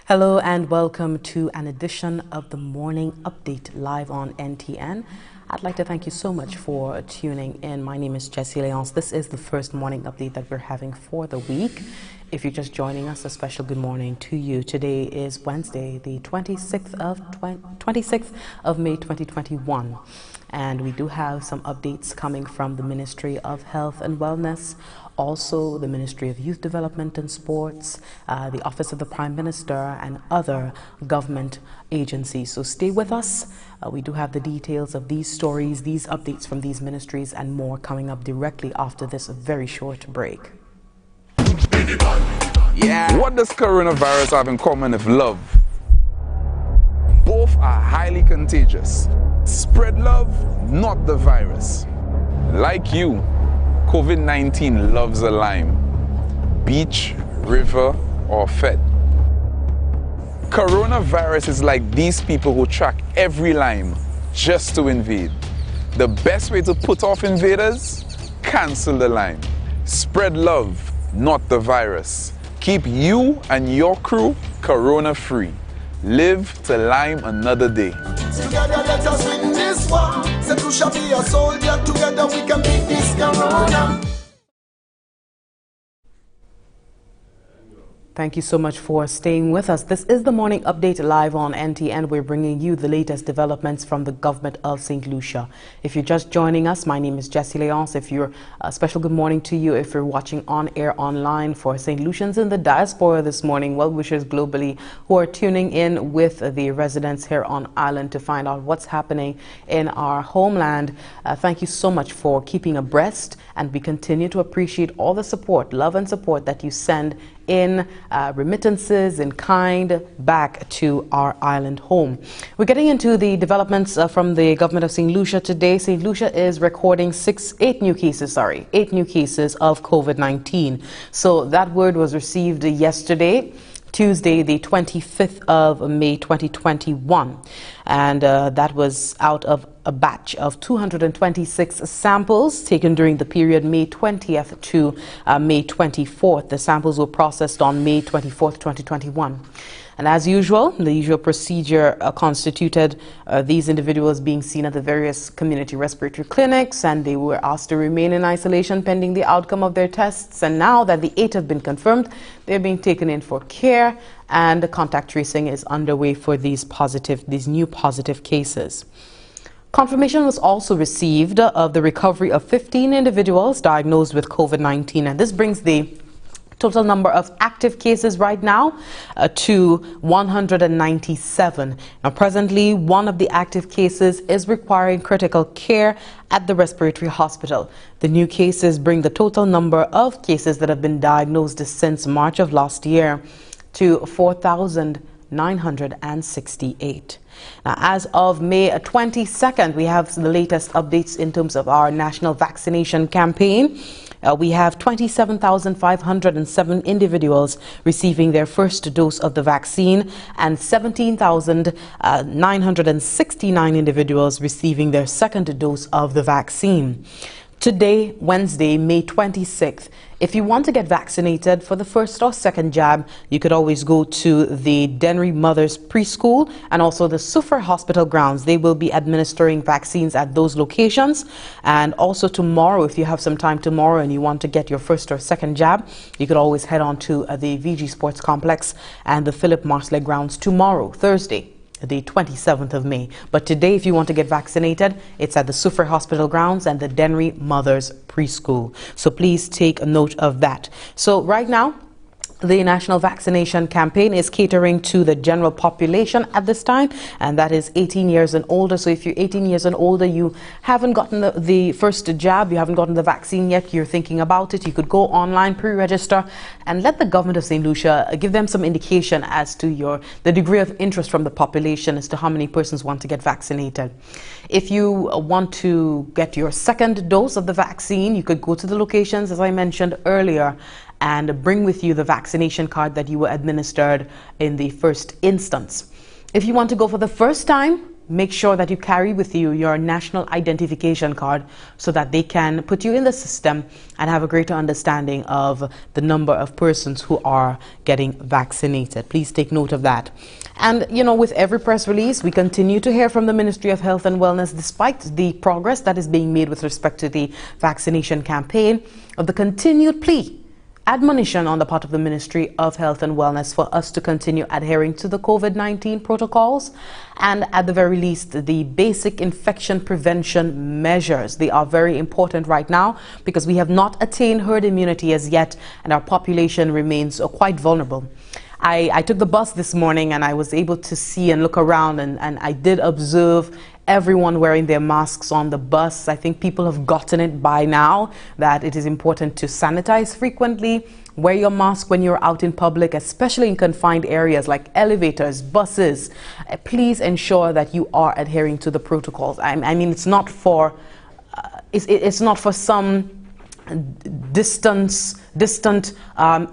Hello and welcome to an edition of the Morning Update live on NTN. I'd like to thank you so much for tuning in. My name is Jessie Leonce. This is the first morning update that we're having for the week. If you're just joining us, a special good morning to you. Today is Wednesday, the 26th of May 2021. And we do have some updates coming from the Ministry of Health and Wellness, also the Ministry of Youth Development and Sports, the Office of the Prime Minister, and other government agencies. So stay with us. We do have the details of these stories, these updates from these ministries, and more coming up directly after this very short break. Yeah. What does coronavirus have in common with love? Both are highly contagious. Spread love, not the virus. Like you, COVID-19 loves a lime. Beach, river, or fed. Coronavirus is like these people who track every lime just to invade. The best way to put off invaders? Cancel the lime. Spread love, not the virus. Keep you and your crew corona-free. Live to lime another day. Together let us win this war. Said we shall be a soldier. Together we can beat this corona. Thank you so much for staying with us. This is the Morning Update live on NTN. We're bringing you the latest developments from the government of St. Lucia. If you're just joining us, my name is Jessie Leonce. If you're a special good morning to you. If you're watching on air online for St. Lucians in the diaspora this morning, well-wishers globally who are tuning in with the residents here on island to find out what's happening in our homeland. Thank you so much for keeping abreast, and we continue to appreciate all the support, love and support that you send in remittances in kind back to our island home. We're getting into the developments from the government of St. Lucia today. St. Lucia is recording eight new cases of COVID-19. So that word was received yesterday, Tuesday, the 25th of May 2021, and that was out of a batch of 226 samples taken during the period May 20th to May 24th. The samples were processed on May 24th, 2021. And as usual, the usual procedure constituted these individuals being seen at the various community respiratory clinics, and they were asked to remain in isolation pending the outcome of their tests. And now that the 8 have been confirmed, they're being taken in for care, and the contact tracing is underway for these new positive cases. Confirmation was also received of the recovery of 15 individuals diagnosed with COVID-19, and this brings the total number of active cases right now to 197. Now, presently, one of the active cases is requiring critical care at the respiratory hospital. The new cases bring the total number of cases that have been diagnosed since March of last year to 4,968. Now, as of May 22nd, we have the latest updates in terms of our national vaccination campaign. We have 27,507 individuals receiving their first dose of the vaccine, and 17,969 individuals receiving their second dose of the vaccine. Today, Wednesday, May 26th, if you want to get vaccinated for the first or second jab, you could always go to the Denry Mothers Preschool and also the Suffer Hospital grounds. They will be administering vaccines at those locations. And also tomorrow, if you have some time tomorrow and you want to get your first or second jab, you could always head on to the VG Sports Complex and the Philip Marsley grounds tomorrow, Thursday, the 27th of May. But today, if you want to get vaccinated, it's at the Suffer Hospital grounds and the Denry Mothers Preschool. So please take a note of that. So right now, the national vaccination campaign is catering to the general population at this time, and that is 18 years and older. So if you're 18 years and older, you haven't gotten the first jab, you haven't gotten the vaccine yet, you're thinking about it, you could go online, pre-register, and let the government of St. Lucia give them some indication as to the degree of interest from the population as to how many persons want to get vaccinated. If you want to get your second dose of the vaccine, you could go to the locations, as I mentioned earlier, and bring with you the vaccination card that you were administered in the first instance. If you want to go for the first time, make sure that you carry with you your national identification card so that they can put you in the system and have a greater understanding of the number of persons who are getting vaccinated. Please take note of that. And, you know, with every press release, we continue to hear from the Ministry of Health and Wellness, despite the progress that is being made with respect to the vaccination campaign, of the continued plea, admonition on the part of the Ministry of Health and Wellness for us to continue adhering to the COVID-19 protocols and, at the very least, the basic infection prevention measures. They are very important right now because we have not attained herd immunity as yet, and our population remains quite vulnerable. I took the bus this morning and I was able to see and look around, and I did observe everyone wearing their masks on the bus. I think people have gotten it by now that it is important to sanitize frequently. Wear your mask when you're out in public, especially in confined areas like elevators, buses. Please ensure that you are adhering to the protocols. I mean, it's not for some distant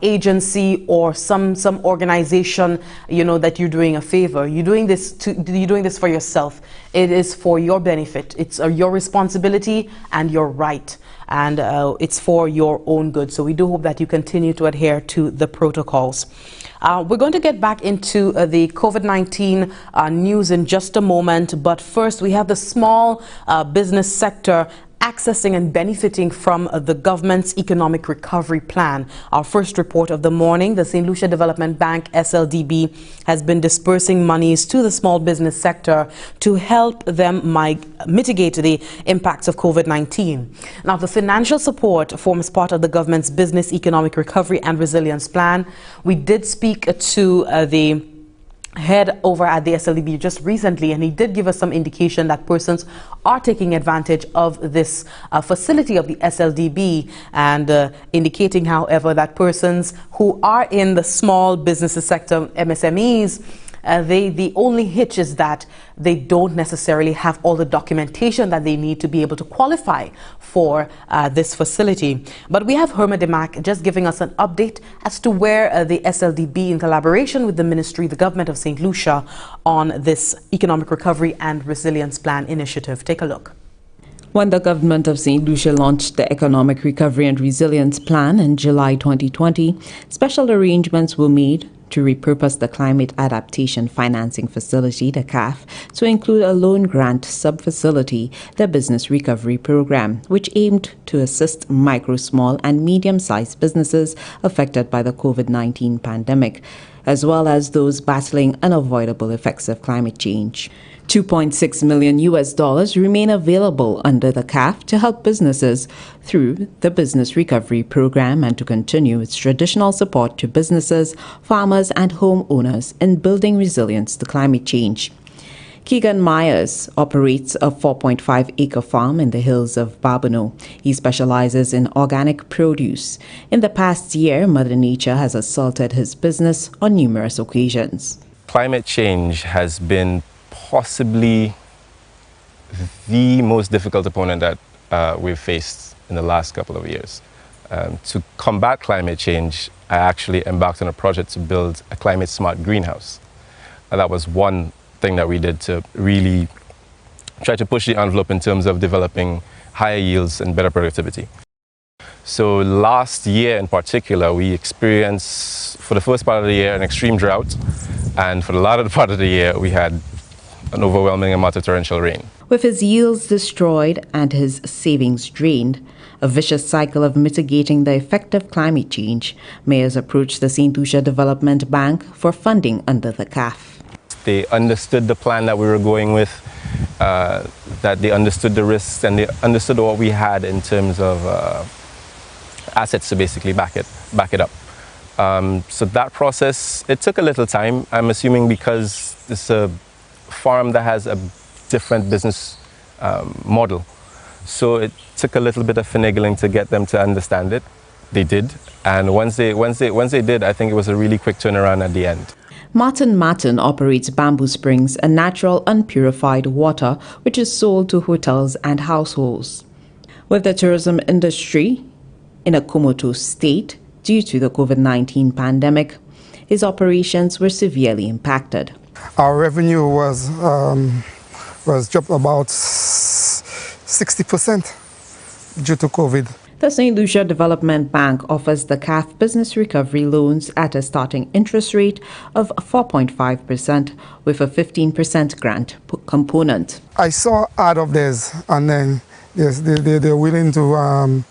agency or some organization, you know, that you're doing a favor. You're doing this for yourself. It is for your benefit. It's your responsibility and your right, and it's for your own good. So we do hope that you continue to adhere to the protocols. We're going to get back into the COVID-19 news in just a moment, but first we have the small business sector accessing and benefiting from the government's economic recovery plan. Our first report of the morning, the St. Lucia Development Bank, SLDB, has been dispersing monies to the small business sector to help them mitigate the impacts of COVID-19. Now, the financial support forms part of the government's business economic recovery and resilience plan. We did speak to the head over at the SLDB just recently, and he did give us some indication that persons are taking advantage of this facility of the SLDB, and indicating, however, that persons who are in the small businesses sector, MSMEs, the only hitch is that they don't necessarily have all the documentation that they need to be able to qualify for this facility. But we have Herma Demac just giving us an update as to where the SLDB, in collaboration with the ministry, the government of St. Lucia, on this Economic Recovery and Resilience Plan initiative. Take a look. When the government of St. Lucia launched the Economic Recovery and Resilience Plan in July 2020, special arrangements were made to repurpose the Climate Adaptation Financing Facility, the CAF, to include a loan grant sub-facility, the Business Recovery Program, which aimed to assist micro, small and medium-sized businesses affected by the COVID-19 pandemic, as well as those battling unavoidable effects of climate change. $2.6 million remain available under the CAF to help businesses through the Business Recovery Program and to continue its traditional support to businesses, farmers and homeowners in building resilience to climate change. Keegan Myers operates a 4.5-acre farm in the hills of Barbano. He specializes in organic produce. In the past year, Mother Nature has assaulted his business on numerous occasions. Climate change has been possibly the most difficult opponent that we've faced in the last couple of years. To combat climate change, I actually embarked on a project to build a climate-smart greenhouse. And that was one thing that we did to really try to push the envelope in terms of developing higher yields and better productivity. So last year in particular, we experienced, for the first part of the year, an extreme drought. And for the latter part of the year, we had an overwhelming amount of torrential rain. With his yields destroyed and his savings drained, a vicious cycle of mitigating the effect of climate change, mayors approached the St. Lucia Development Bank for funding under the CAF. They understood the plan that we were going with, that they understood the risks, and they understood what we had in terms of assets to basically back it up. So that process, it took a little time. I'm assuming because it's a farm that has a different business model. So it took a little bit of finagling to get them to understand it. They did, and once they did, I think it was a really quick turnaround at the end. Martin operates Bamboo Springs, a natural unpurified water which is sold to hotels and households. With the tourism industry in a comatose state due to the COVID-19 pandemic, his operations were severely impacted. Our revenue was was dropped about 60% due to COVID. The St. Lucia Development Bank offers the CAF business recovery loans at a starting interest rate of 4.5% with a 15% grant component. I saw ad of theirs, and then yes, they're willing to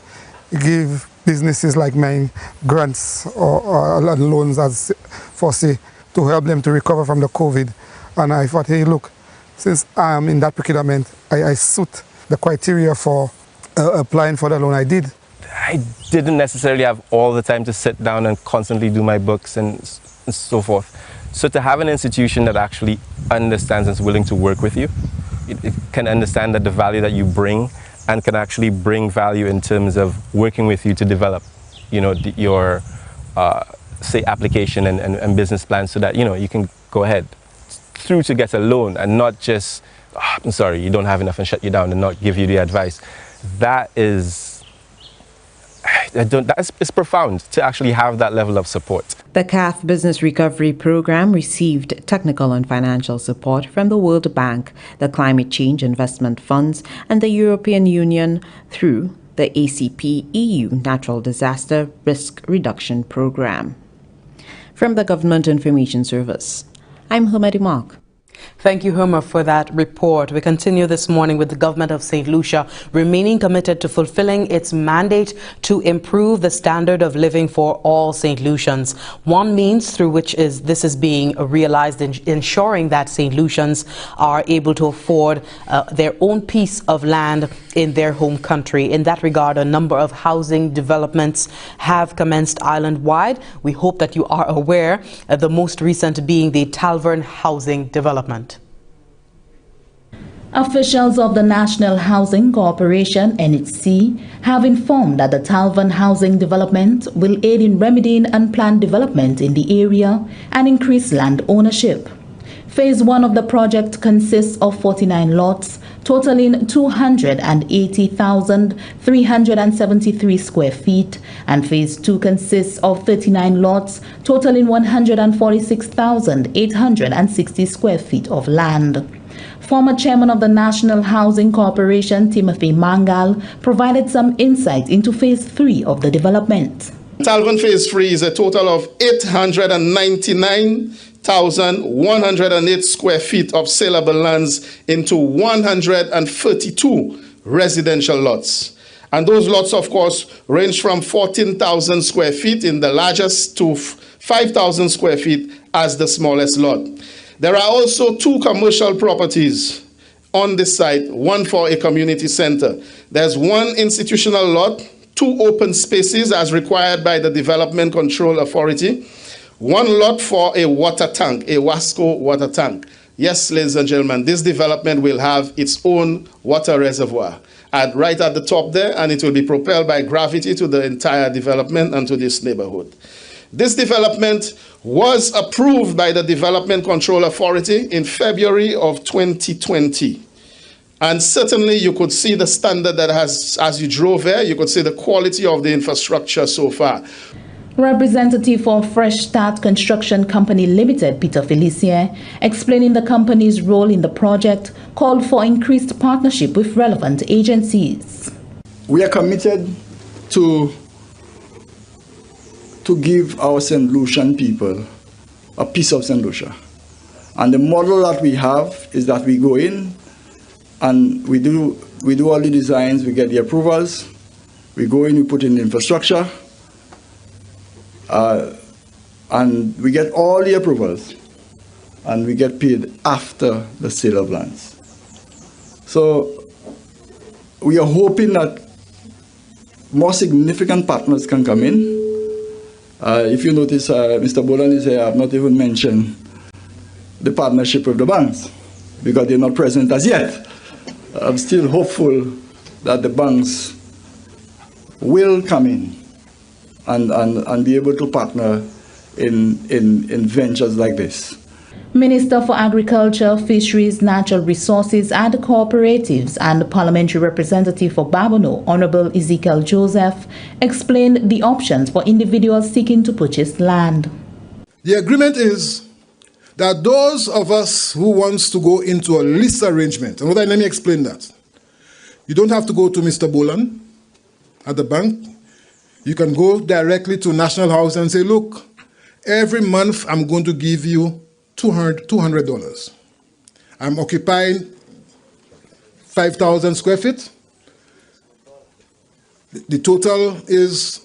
give businesses like mine grants or loans as for say to help them to recover from the COVID. And I thought, hey, look, since I'm in that predicament, I suit the criteria for applying for the loan. I did. I didn't necessarily have all the time to sit down and constantly do my books and so forth. So to have an institution that actually understands and is willing to work with you, it can understand that the value that you bring and can actually bring value in terms of working with you to develop, your, say, application and business plan so that, you can go ahead through to get a loan and not just, I'm sorry, you don't have enough and shut you down and not give you the advice. It's profound to actually have that level of support. The CAF Business Recovery Program received technical and financial support from the World Bank, the Climate Change Investment Funds, and the European Union through the ACP EU Natural Disaster Risk Reduction Program. From the Government Information Service, I'm Humadi Mark. Thank you, Homer, for that report. We continue this morning with the government of St. Lucia remaining committed to fulfilling its mandate to improve the standard of living for all St. Lucians. One means through which this is being realized in ensuring that St. Lucians are able to afford their own piece of land in their home country. In that regard, a number of housing developments have commenced island-wide. We hope that you are aware, the most recent being the Talvern Housing Development. Officials of the National Housing Corporation, NHC, have informed that the Talvern Housing Development will aid in remedying unplanned development in the area and increase land ownership. Phase 1 of the project consists of 49 lots, totaling 280,373 square feet, and Phase 2 consists of 39 lots, totaling 146,860 square feet of land. Former chairman of the National Housing Corporation, Timothy Mangal, provided some insight into Phase 3 of the development. Talvern Phase 3 is a total of 899,108 square feet of saleable lands into 132 residential lots. And those lots, of course, range from 14,000 square feet in the largest to 5,000 square feet as the smallest lot. There are also 2 commercial properties on this site, one for a community center. There's 1 institutional lot, 2 open spaces as required by the Development Control Authority, 1 lot for a water tank, a Wasco water tank. Yes, ladies and gentlemen, this development will have its own water reservoir right at the top there, and it will be propelled by gravity to the entire development and to this neighborhood. This development was approved by the Development Control Authority in February of 2020. And certainly you could see the standard that as you drove there, you could see the quality of the infrastructure so far. Representative for Fresh Start Construction Company Limited, Peter Felicia, explaining the company's role in the project, called for increased partnership with relevant agencies. We are committed to give our St. Lucian people a piece of St. Lucia. And the model that we have is that we go in and we do all the designs, we get the approvals, we go in, we put in the infrastructure, and we get all the approvals, and we get paid after the sale of lands. So we are hoping that more significant partners can come in. If you notice, Mr. Bolan is here, I have not even mentioned the partnership with the banks because they're not present as yet. I'm still hopeful that the banks will come in and be able to partner in ventures like this. Minister for Agriculture, Fisheries, Natural Resources and Cooperatives and Parliamentary Representative for Babono, Honorable Ezekiel Joseph, explained the options for individuals seeking to purchase land. The agreement is There are those of us who wants to go into a lease arrangement. And let me explain that. You don't have to go to Mr. Bolan at the bank. You can go directly to National House and say, look, every month I'm going to give you $200. I'm occupying 5,000 square feet. The total is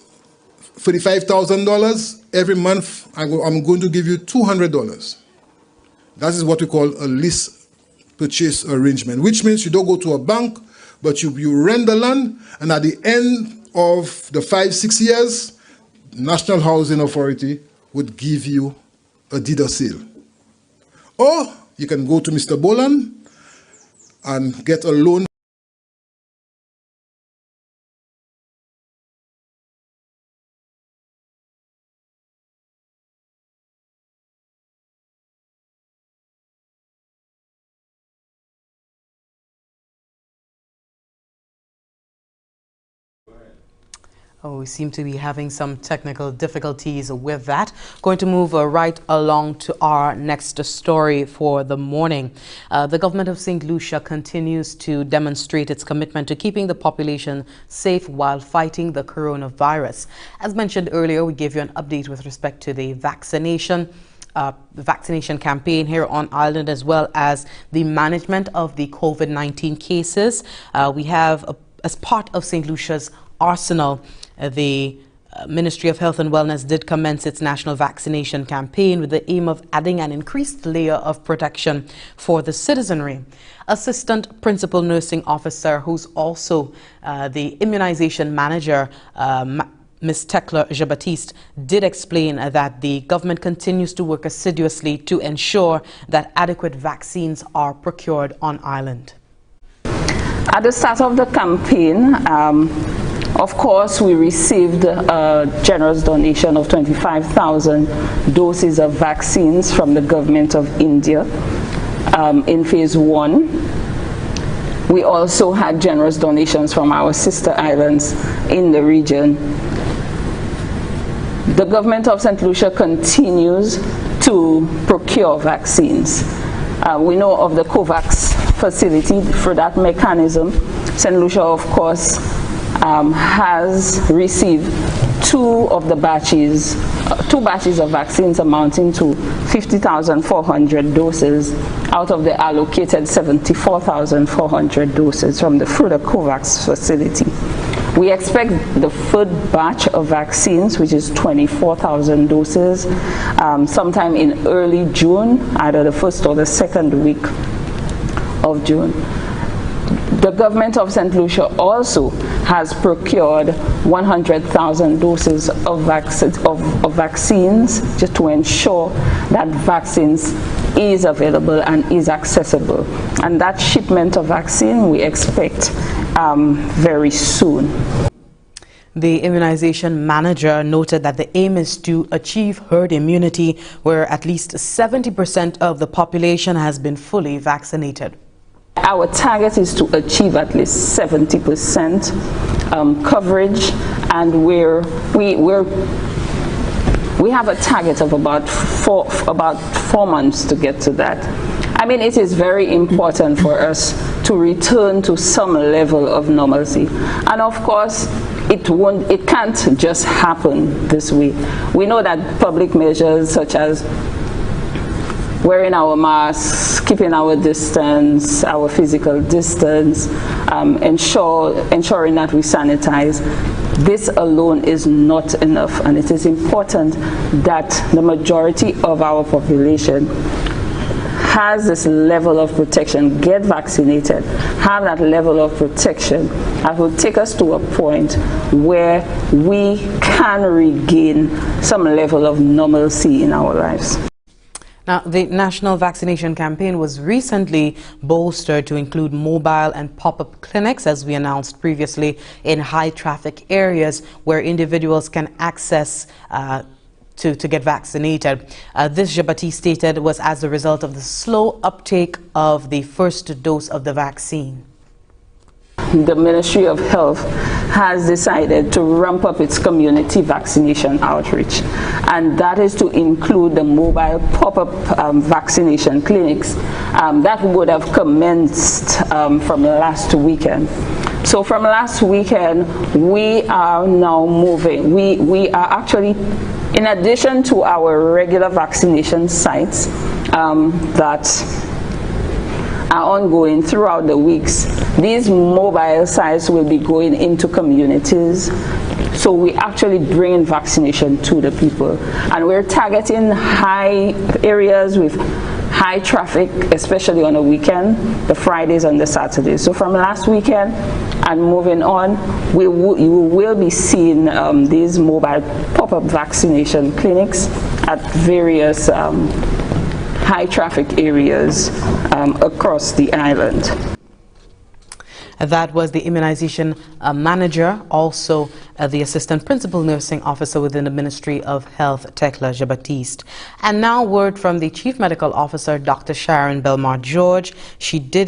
$35,000. Every month I'm going to give you $200. That is what we call a lease purchase arrangement, which means you don't go to a bank, but you rent the land, and at the end of the 5-6 years, National Housing Authority would give you a deed of sale. Or you can go to Mr. Bolan and get a loan. Oh, we seem to be having some technical difficulties with that. Going to move right along to our next story for the morning. The government of St. Lucia continues to demonstrate its commitment to keeping the population safe while fighting the coronavirus. As mentioned earlier, we gave you an update with respect to the vaccination campaign here on island, as well as the management of the COVID-19 cases. We have, as part of St. Lucia's arsenal, the Ministry of Health and Wellness did commence its national vaccination campaign with the aim of adding an increased layer of protection for the citizenry. Assistant Principal Nursing Officer, who's also the immunization manager, Ms. Tekla Jean-Baptiste, did explain that the government continues to work assiduously to ensure that adequate vaccines are procured on island. At the start of the campaign, of course, we received a generous donation of 25,000 doses of vaccines from the government of India in phase 1. We also had generous donations from our sister islands in the region. The government of St. Lucia continues to procure vaccines. We know of the COVAX facility. For that mechanism, St. Lucia, of course, has received two batches of vaccines amounting to 50,400 doses out of the allocated 74,400 doses from the COVAX facility. We expect the third batch of vaccines, which is 24,000 doses, sometime in early June, either the first or the second week of June. The government of St. Lucia also has procured 100,000 doses of vaccines just to ensure that vaccines is available and is accessible. And that shipment of vaccine we expect very soon. The immunization manager noted that the aim is to achieve herd immunity, where at least 70% of the population has been fully vaccinated. Our target is to achieve at least 70% coverage, and we have a target of about four months to get to that. I mean, it is very important for us to return to some level of normalcy, and of course, it can't just happen this way. We know that public measures such as wearing our masks, keeping our distance, our physical distance, ensuring that we sanitize, this alone is not enough, and it is important that the majority of our population has this level of protection, get vaccinated, have that level of protection that will take us to a point where we can regain some level of normalcy in our lives. Now, the national vaccination campaign was recently bolstered to include mobile and pop-up clinics, as we announced previously, in high-traffic areas where individuals can access to get vaccinated. This, Jean-Baptiste stated, was as a result of the slow uptake of the first dose of the vaccine. the Ministry of Health has decided to ramp up its community vaccination outreach, and that is to include the mobile pop-up vaccination clinics that would have commenced from last weekend. So from last weekend, we are now moving. We are actually, in addition to our regular vaccination sites that are ongoing throughout the weeks, these mobile sites will be going into communities. So we actually bring vaccination to the people, and we're targeting high areas with high traffic, especially on the weekend, the Fridays and the Saturdays. So from last weekend and moving on, you will be seeing these mobile pop-up vaccination clinics at various high traffic areas across the island. That was the immunization manager, also the assistant principal nursing officer within the Ministry of Health, Tekla Jean-Baptiste. And now word from the chief medical officer, Dr. Sharon Belmar-George. She did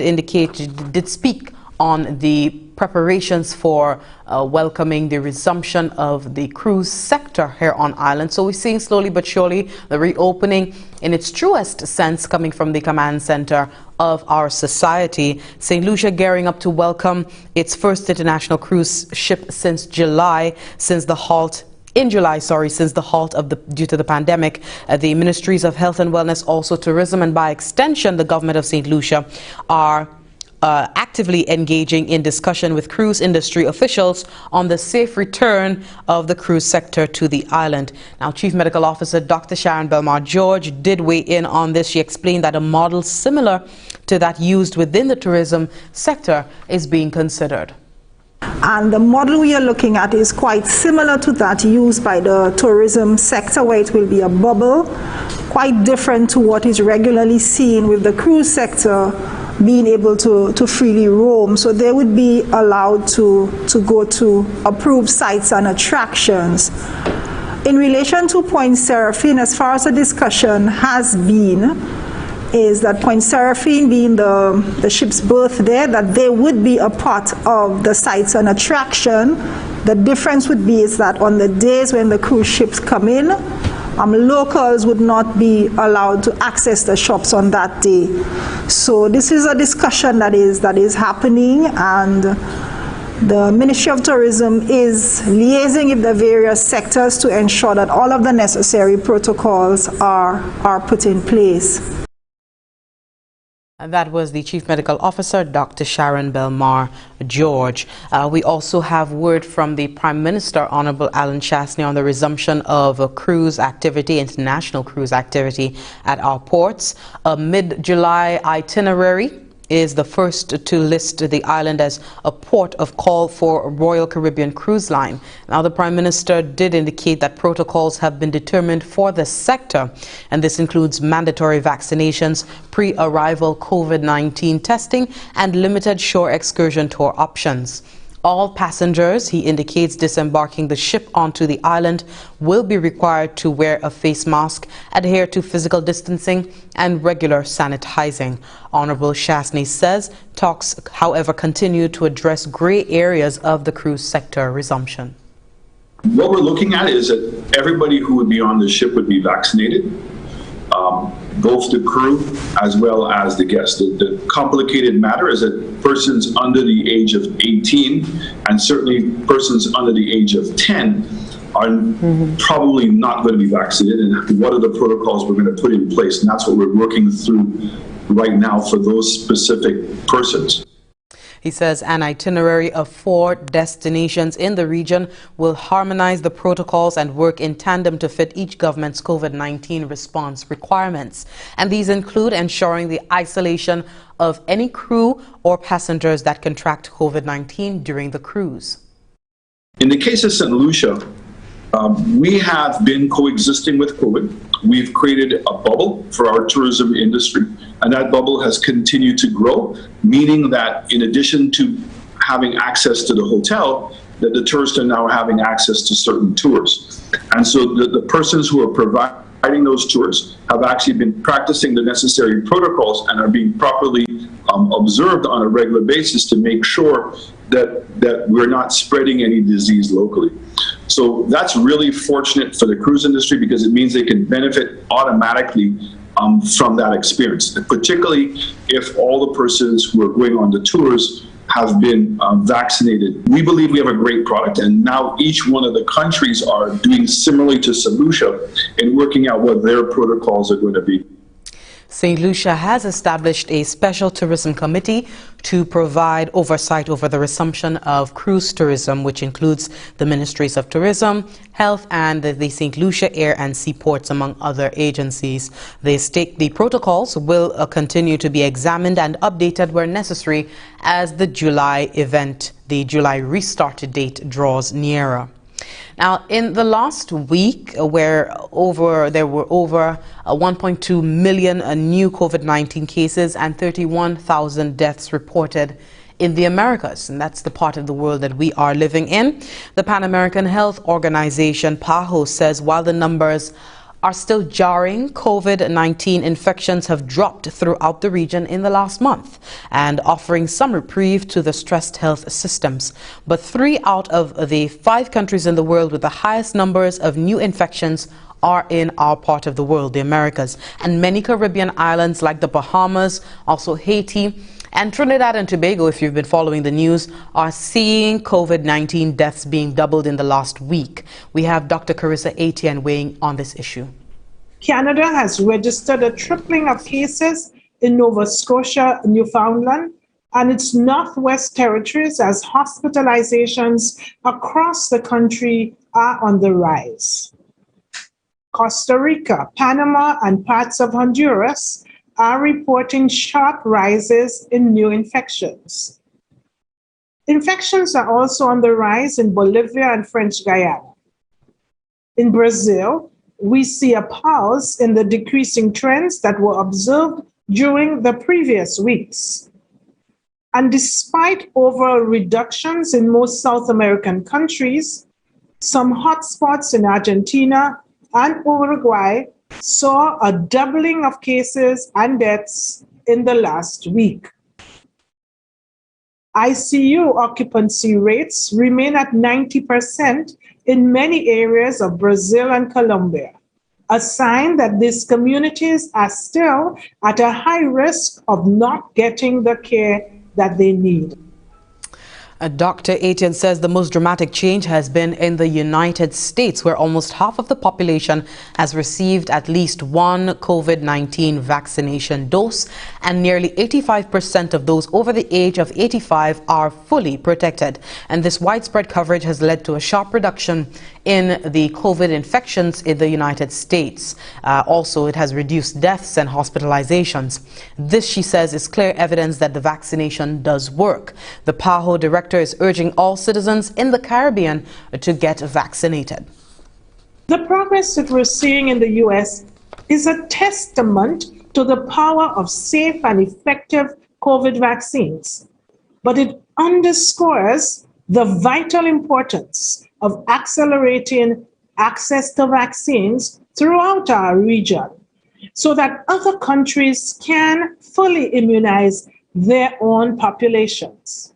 speak on the preparations for welcoming the resumption of the cruise sector here on island. So we're seeing slowly but surely the reopening in its truest sense coming from the command center of our society. St. Lucia gearing up to welcome its first international cruise ship since July, since the halt due to the pandemic. The Ministries of Health and Wellness, also Tourism, and by extension the government of St. Lucia are actively engaging in discussion with cruise industry officials on the safe return of the cruise sector to the island. Now, Chief Medical Officer Dr. Sharon Belmar-George did weigh in on this. She explained that a model similar to that used within the tourism sector is being considered. And the model we are looking at is quite similar to that used by the tourism sector, where it will be a bubble, quite different to what is regularly seen with the cruise sector being able to freely roam. So they would be allowed to go to approved sites and attractions. In relation to Point Seraphine, as far as the discussion has been, is that Point Seraphine being the ship's berth there, that they would be a part of the sites and attraction. The difference would be is that on the days when the cruise ships come in, locals would not be allowed to access the shops on that day. So this is a discussion that is happening, and the Ministry of Tourism is liaising with the various sectors to ensure that all of the necessary protocols are put in place. And that was the Chief Medical Officer, Dr. Sharon Belmar-George. We also have word from the Prime Minister, Honorable Alan Chastney, on the resumption of a cruise activity, international cruise activity at our ports. A mid-July itinerary is the first to list the island as a port of call for Royal Caribbean Cruise Line. Now, the Prime Minister did indicate that protocols have been determined for the sector, and this includes mandatory vaccinations, pre-arrival COVID-19 testing, and limited shore excursion tour options. All passengers, he indicates, disembarking the ship onto the island will be required to wear a face mask, adhere to physical distancing, and regular sanitizing. Honorable Chastney says talks, however, continue to address gray areas of the cruise sector resumption. What we're looking at is that everybody who would be on the ship would be vaccinated. Both the crew as well as the guests. The complicated matter is that persons under the age of 18 and certainly persons under the age of 10 are probably not going to be vaccinated, and what are the protocols we're going to put in place, and that's what we're working through right now for those specific persons. He says an itinerary of 4 destinations in the region will harmonize the protocols and work in tandem to fit each government's COVID-19 response requirements. And these include ensuring the isolation of any crew or passengers that contract COVID-19 during the cruise. In the case of St. Lucia, we have been coexisting with COVID. We've created a bubble for our tourism industry, and that bubble has continued to grow, meaning that in addition to having access to the hotel, that the tourists are now having access to certain tours. And so the persons who are providing those tours have actually been practicing the necessary protocols and are being properly observed on a regular basis to make sure that we're not spreading any disease locally. So that's really fortunate for the cruise industry because it means they can benefit automatically from that experience, particularly if all the persons who are going on the tours have been vaccinated. We believe we have a great product, and now each one of the countries are doing similarly to St. Lucia in working out what their protocols are going to be. St. Lucia has established a special tourism committee to provide oversight over the resumption of cruise tourism, which includes the Ministries of Tourism, Health, and the St. Lucia Air and Seaports, among other agencies. The protocols will continue to be examined and updated where necessary as the July event, the July restart date, draws nearer. Now, in the last week, there were over 1.2 million new COVID-19 cases and 31,000 deaths reported in the Americas, and that's the part of the world that we are living in. The Pan American Health Organization, PAHO, says while the numbers are still jarring, COVID-19 infections have dropped throughout the region in the last month and offering some reprieve to the stressed health systems. But 3 out of the 5 countries in the world with the highest numbers of new infections are in our part of the world, the Americas. And many Caribbean islands like the Bahamas, also Haiti, and Trinidad and Tobago, if you've been following the news, are seeing COVID-19 deaths being doubled in the last week. We have Dr. Carissa Etienne weighing on this issue. Canada has registered a tripling of cases in Nova Scotia, Newfoundland, and its Northwest Territories as hospitalizations across the country are on the rise. Costa Rica, Panama, and parts of Honduras are reporting sharp rises in new infections. Infections are also on the rise in Bolivia and French Guiana. In Brazil, we see a pause in the decreasing trends that were observed during the previous weeks. And despite overall reductions in most South American countries, some hotspots in Argentina and Uruguay saw a doubling of cases and deaths in the last week. ICU occupancy rates remain at 90% in many areas of Brazil and Colombia, a sign that these communities are still at a high risk of not getting the care that they need. Dr. Etienne says the most dramatic change has been in the United States, where almost half of the population has received at least one COVID-19 vaccination dose, and nearly 85% of those over the age of 85 are fully protected. And this widespread coverage has led to a sharp reduction in the COVID infections in the United States. Also, it has reduced deaths and hospitalizations. This, she says, is clear evidence that the vaccination does work. The PAHO director is urging all citizens in the Caribbean to get vaccinated. The progress that we're seeing in the U.S. is a testament to the power of safe and effective COVID vaccines, but it underscores the vital importance of accelerating access to vaccines throughout our region so that other countries can fully immunize their own populations.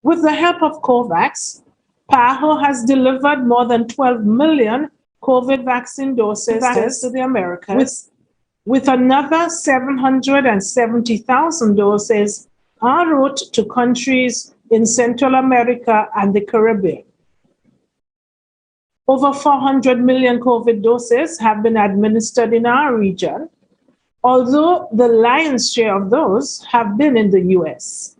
With the help of COVAX, PAHO has delivered more than 12 million COVID vaccine doses to the Americas, with another 770,000 doses en route to countries in Central America and the Caribbean. Over 400 million COVID doses have been administered in our region, although the lion's share of those have been in the US.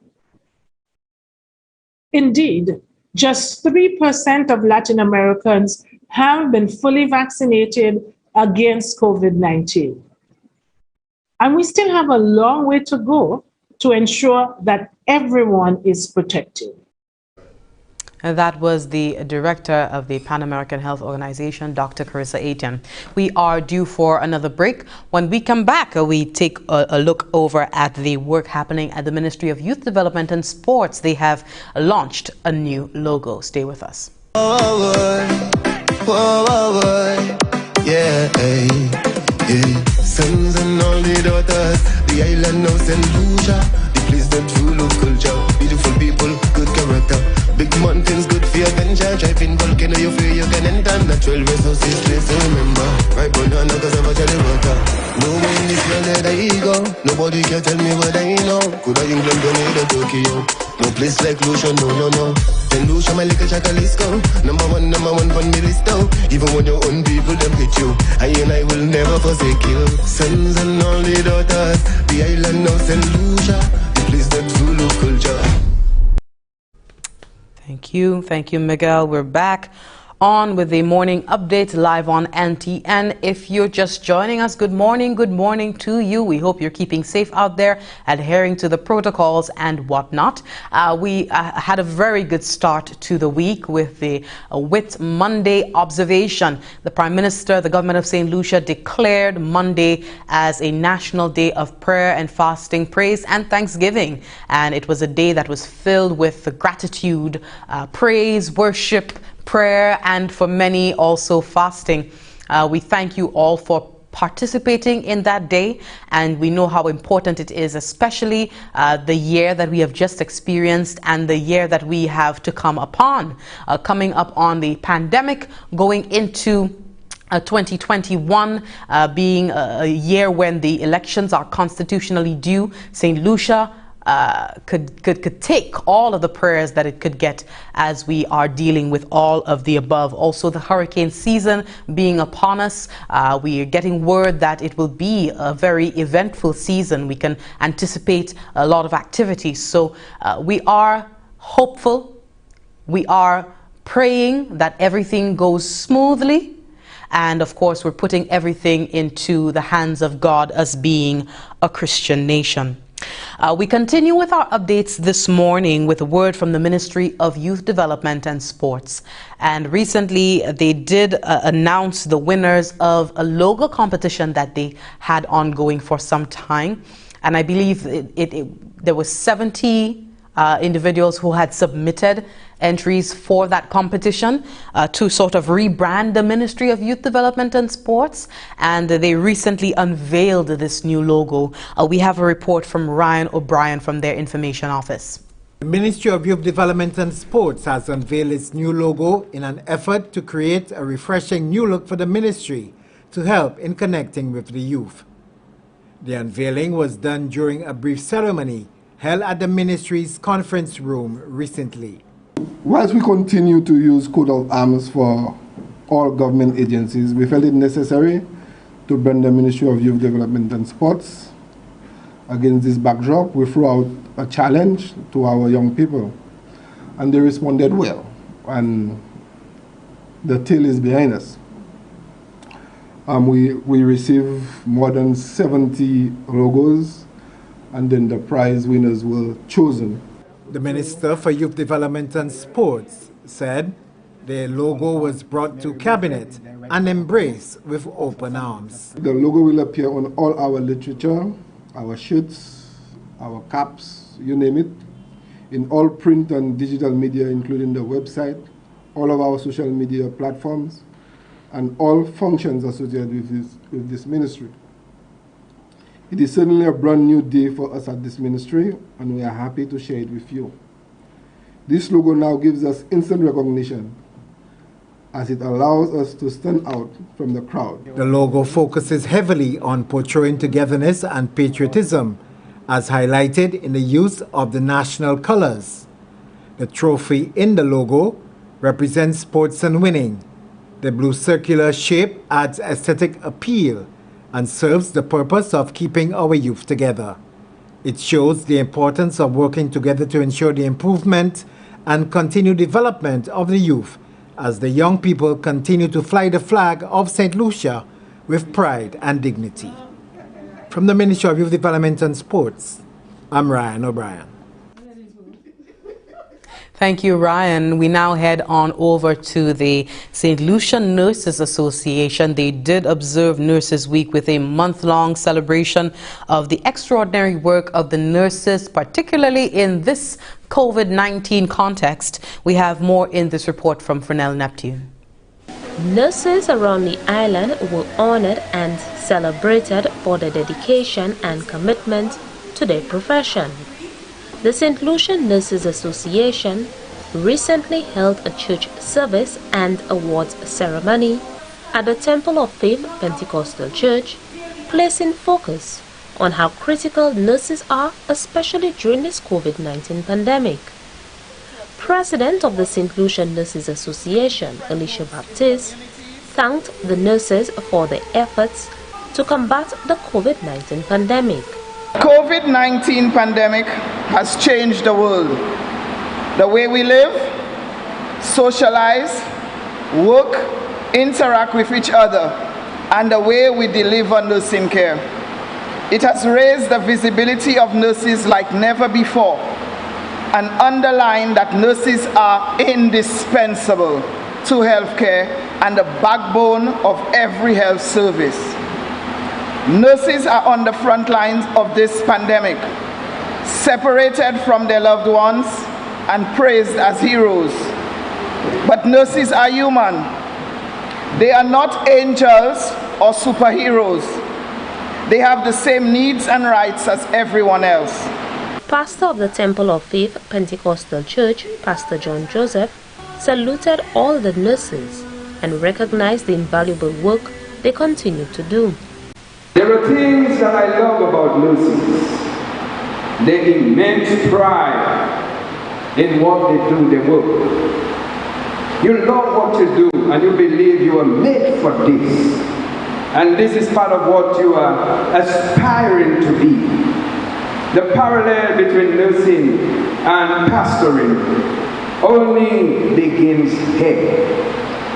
Indeed, just 3% of Latin Americans have been fully vaccinated against COVID-19. And we still have a long way to go to ensure that everyone is protected. And that was the director of the Pan American Health Organization, Dr. Carissa Etienne. We are due for another break. When we come back, we take a look over at the work happening at the Ministry of Youth Development and Sports. They have launched a new logo. Stay with us. Sons and all the daughters, the island now St. Lucia, the place them full of culture, beautiful people. way you can enter. Natural resources, place to remember. Right banana, cause I'm a jelly water. No way in this world that I go. Nobody can tell me what I know. Could I England go need a Tokyo? No place like Lucia, no. Then Lucia, my little chacalisco. Number one for me list now. Even when your own people, them hit you. I will never forsake you. Sons and only daughters. The island now, St. Lucia. The place that Zulu culture. Thank you, Miguel. We're back on with the morning update live on NTN. If you're just joining us, good morning to you. We hope you're keeping safe out there, adhering to the protocols and whatnot. We had a very good start to the week with the Whit Monday observation. The Prime Minister, the government of St. Lucia declared Monday as a national day of prayer and fasting, praise and thanksgiving. And it was a day that was filled with gratitude, praise, worship, prayer, and for many also fasting. We thank you all for participating in that day, and we know how important it is, especially the year that we have just experienced and the year that we have to come upon, coming up on the pandemic, going into 2021 being a year when the elections are constitutionally due. St. Lucia could take all of the prayers that it could get as we are dealing with all of the above. Also, the hurricane season being upon us, we are getting word that it will be a very eventful season. We can anticipate a lot of activities. So we are hopeful. We are praying that everything goes smoothly. And of course, we're putting everything into the hands of God as being a Christian nation. We continue with our updates this morning with a word from the Ministry of Youth Development and Sports. And recently they did announce the winners of a logo competition that they had ongoing for some time. And I believe there was 70 individuals who had submitted entries for that competition to sort of rebrand the Ministry of Youth Development and Sports, and they recently unveiled this new logo. We have a report from Ryan O'Brien from their information office. The Ministry of Youth Development and Sports has unveiled its new logo in an effort to create a refreshing new look for the ministry to help in connecting with the youth. The unveiling was done during a brief ceremony held at the ministry's conference room recently. Whilst we continue to use coat of arms for all government agencies, we felt it necessary to bring the Ministry of Youth Development and Sports. Against this backdrop, we threw out a challenge to our young people, and they responded well, and the tail is behind us. We received more than 70 logos, and then the prize winners were chosen. The Minister for Youth Development and Sports said the logo was brought to Cabinet and embraced with open arms. The logo will appear on all our literature, our shirts, our caps, you name it, in all print and digital media, including the website, all of our social media platforms, and all functions associated with this ministry. It is certainly a brand new day for us at this ministry, and we are happy to share it with you. This logo now gives us instant recognition as it allows us to stand out from the crowd. The logo focuses heavily on portraying togetherness and patriotism, as highlighted in the use of the national colors. The trophy in the logo represents sports and winning. The blue circular shape adds aesthetic appeal and serves the purpose of keeping our youth together. It shows the importance of working together to ensure the improvement and continued development of the youth as the young people continue to fly the flag of St. Lucia with pride and dignity. From the Ministry of Youth Development and Sports, I'm Ryan O'Brien. Thank you, Ryan. We now head on over to the St. Lucia Nurses Association. They did observe Nurses Week with a month-long celebration of the extraordinary work of the nurses, particularly in this COVID-19 context. We have more in this report from Fresnel Neptune. Nurses around the island were honored and celebrated for their dedication and commitment to their profession. The St. Lucia Nurses Association recently held a church service and awards ceremony at the Temple of Faith Pentecostal Church, placing focus on how critical nurses are, especially during this COVID-19 pandemic. President of the St. Lucia Nurses Association, Lucia Baptiste, thanked the nurses for their efforts to combat the COVID-19 pandemic. COVID-19 pandemic has changed the world. The way we live, socialize, work, interact with each other, and the way we deliver nursing care. It has raised the visibility of nurses like never before and underlined that nurses are indispensable to healthcare and the backbone of every health service. Nurses are on the front lines of this pandemic, separated from their loved ones and praised as heroes. But nurses are human. They are not angels or superheroes. They have the same needs and rights as everyone else. Pastor of the Temple of Faith Pentecostal Church, Pastor John Joseph, saluted all the nurses and recognized the invaluable work they continue to do. There are things that I love about nurses. Their immense pride in what they do, their work. You love what you do and you believe you are made for this. And this is part of what you are aspiring to be. The parallel between nursing and pastoring only begins here.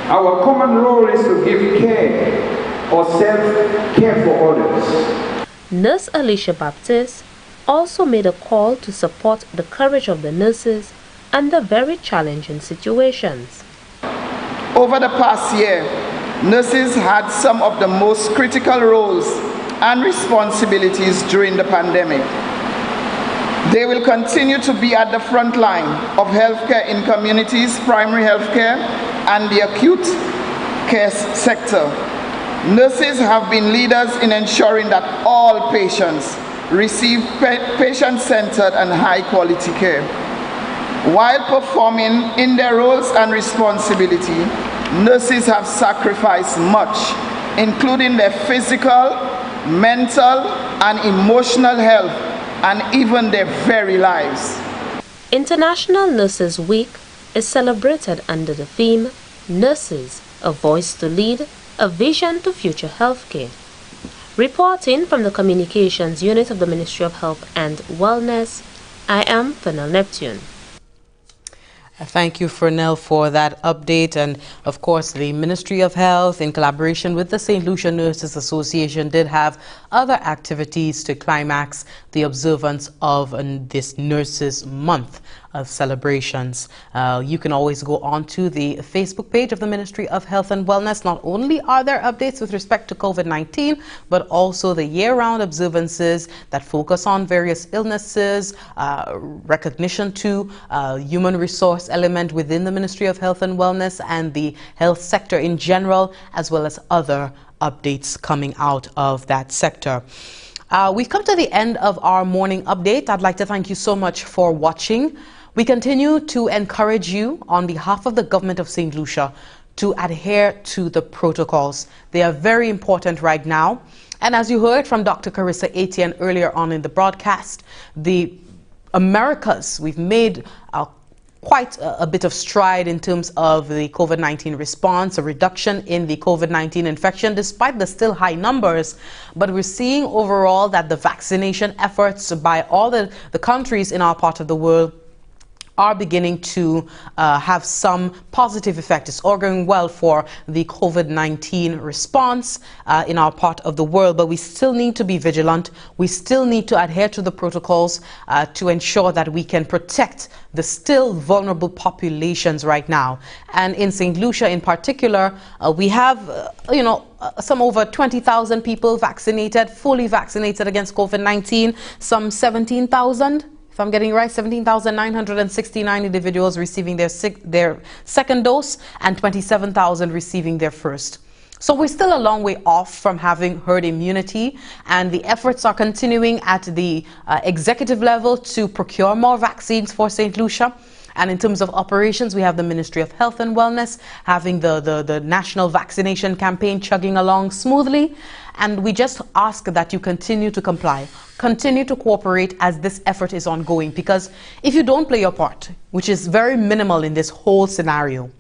Our common role is to give care or self-care for others. Nurse Alicia Baptiste also made a call to support the courage of the nurses under very challenging situations. Over the past year, nurses had some of the most critical roles and responsibilities during the pandemic. They will continue to be at the front line of healthcare in communities, primary healthcare, and the acute care sector. Nurses have been leaders in ensuring that all patients receive patient-centered and high-quality care. While performing in their roles and responsibility, nurses have sacrificed much, including their physical, mental, and emotional health, and even their very lives. International Nurses Week is celebrated under the theme, Nurses, a Voice to Lead, a Vision to Future Healthcare. Reporting from the Communications Unit of the Ministry of Health and Wellness, I am Fennel Neptune. Thank you, Fernell, for that update. And of course, the Ministry of Health, in collaboration with the St. Lucia Nurses Association, did have other activities to climax the observance of this Nurses Month of celebrations. You can always go on to the Facebook page of the Ministry of Health and Wellness. Not only are there updates with respect to COVID-19, but also the year-round observances that focus on various illnesses, recognition to human resource element within the Ministry of Health and Wellness and the health sector in general, as well as other updates coming out of that sector. We've come to the end of our morning update. I'd like to thank you so much for watching. We continue to encourage you on behalf of the government of St. Lucia to adhere to the protocols. They are very important right now. And as you heard from Dr. Carissa Etienne earlier on in the broadcast, the Americas, we've made quite a bit of stride in terms of the COVID-19 response, a reduction in the COVID-19 infection, despite the still high numbers. But we're seeing overall that the vaccination efforts by all the countries in our part of the world are beginning to have some positive effect. It's all going well for the COVID-19 response in our part of the world, but we still need to be vigilant. We still need to adhere to the protocols to ensure that we can protect the still vulnerable populations right now. And in St. Lucia in particular, we have, some over 20,000 people vaccinated, fully vaccinated against COVID-19, some 17,000. If I'm getting it right, 17,969 individuals receiving their second dose and 27,000 receiving their first. So we're still a long way off from having herd immunity, and the efforts are continuing at the executive level to procure more vaccines for St. Lucia. And in terms of operations, we have the Ministry of Health and Wellness having the national vaccination campaign chugging along smoothly. And we just ask that you continue to comply, continue to cooperate as this effort is ongoing, because if you don't play your part, which is very minimal in this whole scenario,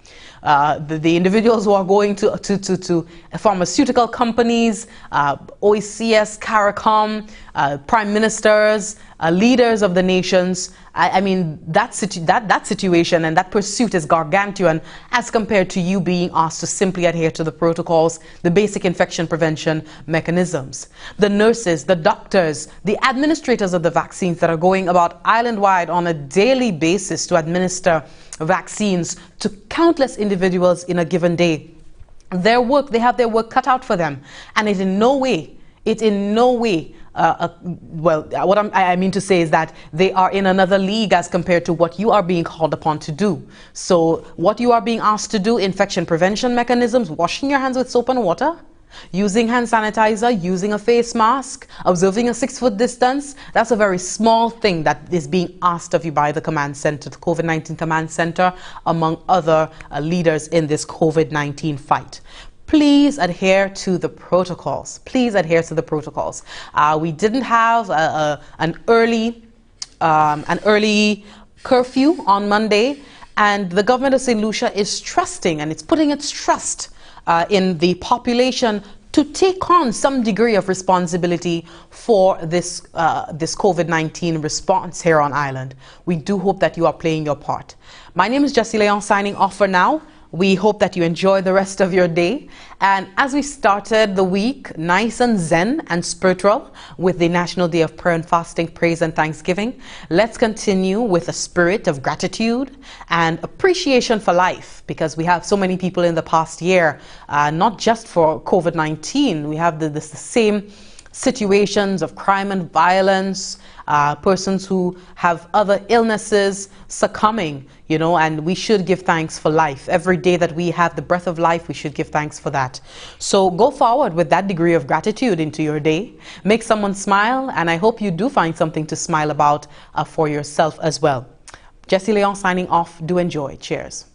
the individuals who are going to pharmaceutical companies, OECS, CARICOM, prime ministers, leaders of the nations, I mean, that situation and that pursuit is gargantuan as compared to you being asked to simply adhere to the protocols, the basic infection prevention mechanisms. The nurses, the doctors, the administrators of the vaccines that are going about island-wide on a daily basis to administer vaccines to countless individuals in a given day. Their work, they have their work cut out for them, and it in no way, well, what I mean to say is that they are in another league as compared to what you are being called upon to do. So what you are being asked to do, infection prevention mechanisms, washing your hands with soap and water, using hand sanitizer, using a face mask, observing a 6-foot distance, that's a very small thing that is being asked of you by the command center, the COVID-19 command center, among other leaders in this COVID-19 fight. Please adhere to the protocols. Please adhere to the protocols. We didn't have an early curfew on Monday, and the government of St. Lucia is trusting, and it's putting its trust in the population to take on some degree of responsibility for this COVID-19 response here on island. We do hope that you are playing your part. My name is Jessie Leon, signing off for now. We hope that you enjoy the rest of your day. And as we started the week nice and zen and spiritual with the National Day of Prayer and Fasting, Praise and Thanksgiving, let's continue with a spirit of gratitude and appreciation for life, because we have so many people in the past year, not just for COVID-19, we have the same situations of crime and violence, persons who have other illnesses succumbing, you know, and we should give thanks for life. Every day that we have the breath of life, we should give thanks for that. So go forward with that degree of gratitude into your day. Make someone smile, and I hope you do find something to smile about for yourself as well. Jessie Leon signing off. Do enjoy. Cheers.